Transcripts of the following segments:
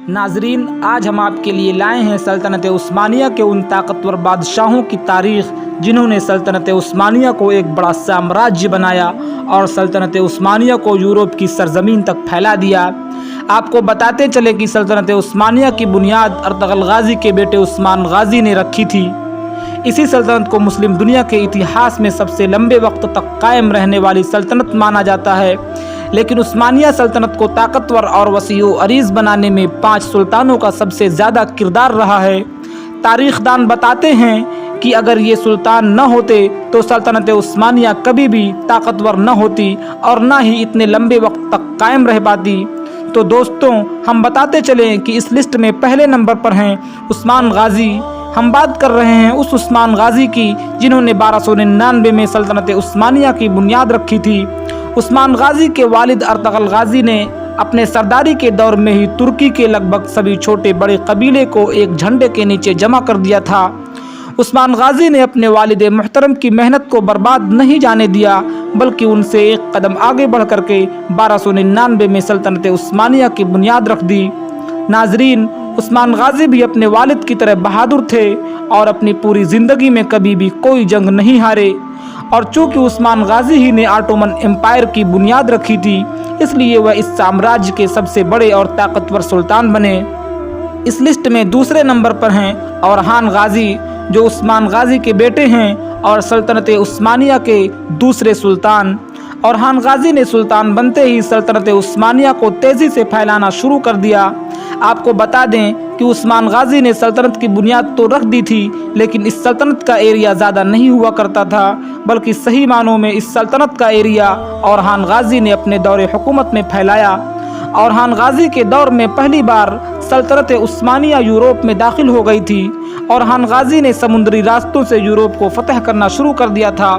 ناظرین، آج ہم آپ کے لیے لائے ہیں سلطنت عثمانیہ کے ان طاقتور بادشاہوں کی تاریخ جنہوں نے سلطنت عثمانیہ کو ایک بڑا سامراجیہ بنایا اور سلطنت عثمانیہ کو یورپ کی سرزمین تک پھیلا دیا۔ آپ کو بتاتے چلے کہ سلطنت عثمانیہ کی بنیاد ارطغرل غازی کے بیٹے عثمان غازی نے رکھی تھی۔ اسی سلطنت کو مسلم دنیا کے اتہاس میں سب سے لمبے وقت تک قائم رہنے والی سلطنت مانا جاتا ہے، لیکن عثمانیہ سلطنت کو طاقتور اور وسیع و عریض بنانے میں 5 سلطانوں کا سب سے زیادہ کردار رہا ہے۔ تاریخ دان بتاتے ہیں کہ اگر یہ سلطان نہ ہوتے تو سلطنت عثمانیہ کبھی بھی طاقتور نہ ہوتی اور نہ ہی اتنے لمبے وقت تک قائم رہ پاتی۔ تو دوستوں، ہم بتاتے چلیں کہ اس لسٹ میں پہلے نمبر پر ہیں عثمان غازی۔ ہم بات کر رہے ہیں اس عثمان غازی کی جنہوں نے 1299 میں سلطنت عثمانیہ کی بنیاد رکھی تھی۔ عثمان غازی کے والد ارطغرل غازی نے اپنے سرداری کے دور میں ہی ترکی کے لگ بھگ سبھی چھوٹے بڑے قبیلے کو ایک جھنڈے کے نیچے جمع کر دیا تھا۔ عثمان غازی نے اپنے والد محترم کی محنت کو برباد نہیں جانے دیا، بلکہ ان سے ایک قدم آگے بڑھ کر کے 1299 میں سلطنت عثمانیہ کی بنیاد رکھ دی۔ ناظرین، عثمان غازی بھی اپنے والد کی طرح بہادر تھے اور اپنی پوری زندگی میں کبھی بھی کوئی جنگ نہیں ہارے، اور چونکہ عثمان غازی ہی نے آٹومن امپائر کی بنیاد رکھی تھی، اس لیے وہ اس سامراج کے سب سے بڑے اور طاقتور سلطان بنے۔ اس لسٹ میں دوسرے نمبر پر ہیں اورحان غازی، جو عثمان غازی کے بیٹے ہیں اور سلطنت عثمانیہ کے دوسرے سلطان۔ اورحان غازی نے سلطان بنتے ہی سلطنت عثمانیہ کو تیزی سے پھیلانا شروع کر دیا۔ آپ کو بتا دیں کہ عثمان غازی نے سلطنت کی بنیاد تو رکھ دی تھی، لیکن اس سلطنت کا ایریا زیادہ نہیں ہوا کرتا تھا، بلکہ صحیح معنوں میں اس سلطنت کا ایریا اورحان غازی نے اپنے دور حکومت میں پھیلایا۔ اورحان غازی کے دور میں پہلی بار سلطنت عثمانیہ یورپ میں داخل ہو گئی تھی۔ اورحان غازی نے سمندری راستوں سے یورپ کو فتح کرنا شروع کر دیا تھا۔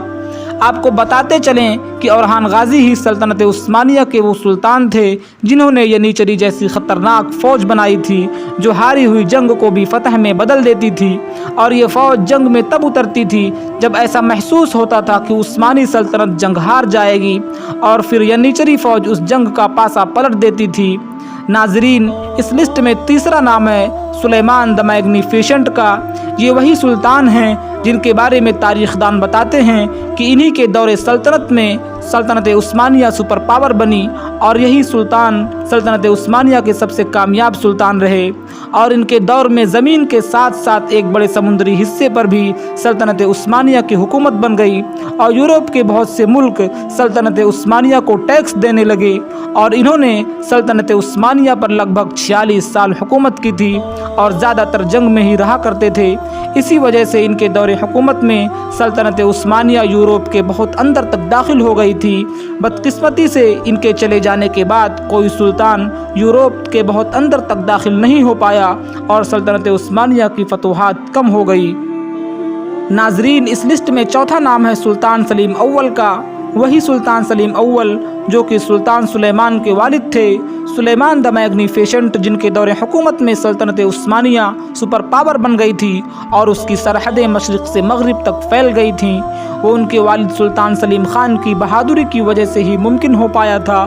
آپ کو بتاتے چلیں کہ اورحان غازی ہی سلطنت عثمانیہ کے وہ سلطان تھے جنہوں نے ینیچری جیسی خطرناک فوج بنائی تھی جو ہاری ہوئی جنگ کو بھی فتح میں بدل دیتی تھی، اور یہ فوج جنگ میں تب اترتی تھی جب ایسا محسوس ہوتا تھا کہ عثمانی سلطنت جنگ ہار جائے گی، اور پھر ینیچری فوج اس جنگ کا پاسا پلٹ دیتی تھی۔ ناظرین، اس لسٹ میں تیسرا نام ہے سلیمان دی میگنیفیسنٹ کا۔ یہ وہی سلطان ہیں جن کے بارے میں تاریخ دان بتاتے ہیں کہ انہی کے دور سلطنت میں سلطنت عثمانیہ سپر پاور بنی، اور یہی سلطان سلطنت عثمانیہ کے سب سے کامیاب سلطان رہے، اور ان کے دور میں زمین کے ساتھ ساتھ ایک بڑے سمندری حصے پر بھی سلطنت عثمانیہ کی حکومت بن گئی، اور یورپ کے بہت سے ملک سلطنت عثمانیہ کو ٹیکس دینے لگے، اور انہوں نے سلطنت عثمانیہ پر لگ بھگ 46 سال حکومت کی تھی اور زیادہ تر جنگ میں ہی رہا کرتے تھے۔ اسی وجہ سے ان کے دور حکومت میں سلطنت عثمانیہ یورپ کے بہت اندر تک داخل ہو گئی تھی۔ بدقسمتی سے ان کے چلے جانے کے بعد کوئی سلطان یورپ کے بہت اندر تک داخل نہیں ہو پایا اور سلطنت عثمانیہ کی فتوحات کم ہو گئی۔ ناظرین، اس لسٹ میں چوتھا نام ہے سلطان سلیم اول کا۔ وہی سلطان سلیم اول جو کہ سلطان سلیمان کے والد تھے۔ سلیمان دی میگنیفیسنٹ، جن کے دور حکومت میں سلطنت عثمانیہ سپر پاور بن گئی تھی اور اس کی سرحدیں مشرق سے مغرب تک پھیل گئی تھیں، وہ ان کے والد سلطان سلیم خان کی بہادری کی وجہ سے ہی ممکن ہو پایا تھا،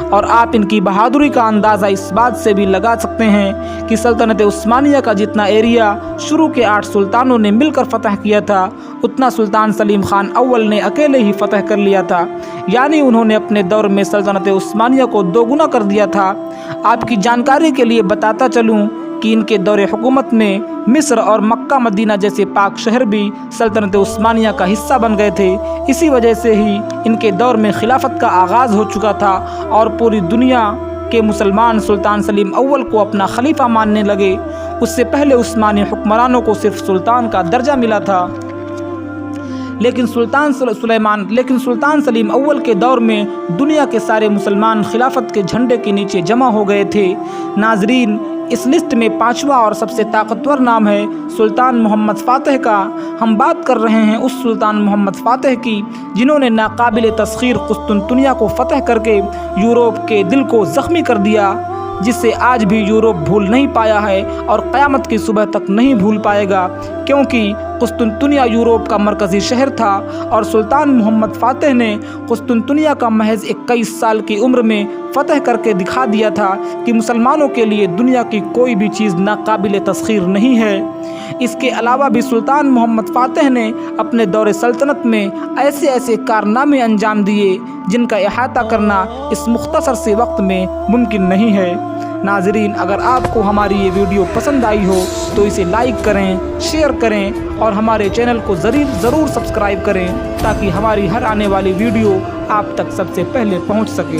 اور آپ ان کی بہادری کا اندازہ اس بات سے بھی لگا سکتے ہیں کہ سلطنت عثمانیہ کا جتنا ایریا شروع کے 8 سلطانوں نے مل کر فتح کیا تھا، اتنا سلطان سلیم خان اول نے اکیلے ہی فتح کر لیا تھا، یعنی انہوں نے اپنے دور میں سلطنت عثمانیہ کو 2 گنا کر دیا تھا۔ آپ کی جانکاری کے لیے بتاتا چلوں کہ ان کے دور حکومت میں مصر اور مکہ مدینہ جیسے پاک شہر بھی سلطنت عثمانیہ کا حصہ بن گئے تھے۔ اسی وجہ سے ہی ان کے دور میں خلافت کا آغاز ہو چکا تھا اور پوری دنیا کے مسلمان سلطان سلیم اول کو اپنا خلیفہ ماننے لگے۔ اس سے پہلے عثمانی حکمرانوں کو صرف سلطان کا درجہ ملا تھا، لیکن سلطان سلیم اول کے دور میں دنیا کے سارے مسلمان خلافت کے جھنڈے کے نیچے جمع ہو گئے تھے۔ ناظرین، اس لسٹ میں 5واں اور سب سے طاقتور نام ہے سلطان محمد فاتح کا۔ ہم بات کر رہے ہیں اس سلطان محمد فاتح کی جنہوں نے ناقابل تسخیر قسطنطنیہ کو فتح کر کے یورپ کے دل کو زخمی کر دیا، جس سے آج بھی یورپ بھول نہیں پایا ہے اور قیامت کی صبح تک نہیں بھول پائے گا، کیونکہ قسطنطنیہ یورپ کا مرکزی شہر تھا اور سلطان محمد فاتح نے قسطنطنیہ کا محض 21 سال کی عمر میں فتح کر کے دکھا دیا تھا کہ مسلمانوں کے لیے دنیا کی کوئی بھی چیز ناقابل تسخیر نہیں ہے۔ اس کے علاوہ بھی سلطان محمد فاتح نے اپنے دور سلطنت میں ایسے کارنامے انجام دیے جن کا احاطہ کرنا اس مختصر سے وقت میں ممکن نہیں ہے۔ ناظرین، اگر آپ کو ہماری یہ ویڈیو پسند آئی ہو تو اسے لائک کریں، شیئر کریں اور ہمارے چینل کو ضرور سبسکرائب کریں تاکہ ہماری ہر آنے والی ویڈیو آپ تک سب سے پہلے پہنچ سکے۔